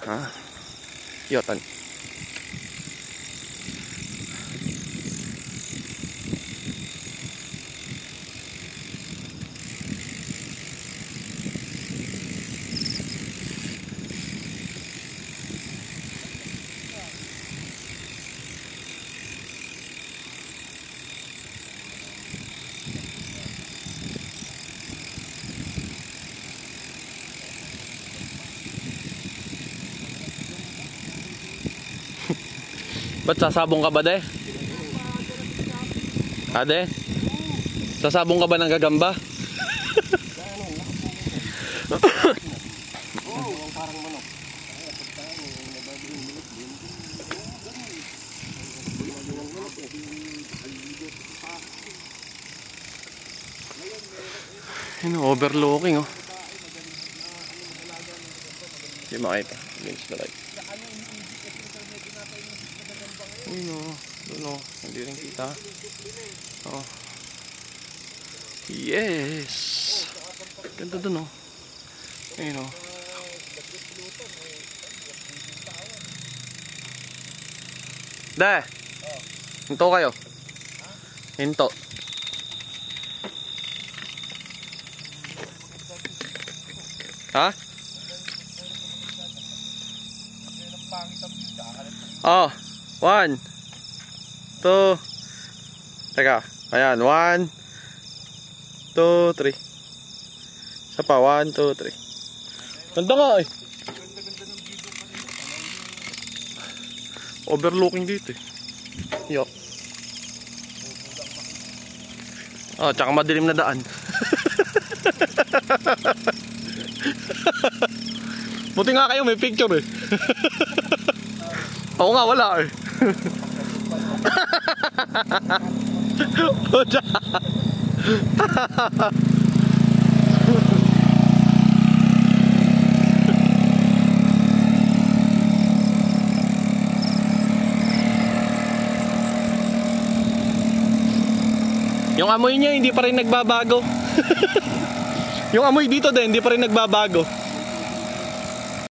Ha? Yotan. Ba't sasabong ka ba, de? Ade? Sasabong ka ba ng gagamba? Parang manok. Yun, overlooking, oh. Hindi makita. Against the light. Ayun, oh. Doon, oh. Hindi rin kita. Oh. Yes! Ganda doon, oh. Ayun, oh. De! Hinto kayo. Hinto. Ha? Oh, 1, 2. Teka, ayan, 1, 2, 3. Isa pa, 1, 2, 3. Ganda nga eh. Overlooking dito eh. Yup. Oh, tsaka madilim na daan. Buti nga kayo may picture eh. Ako nga wala eh. Yung amoy niya hindi pa rin nagbabago. Yung amoy dito din hindi pa rin nagbabago.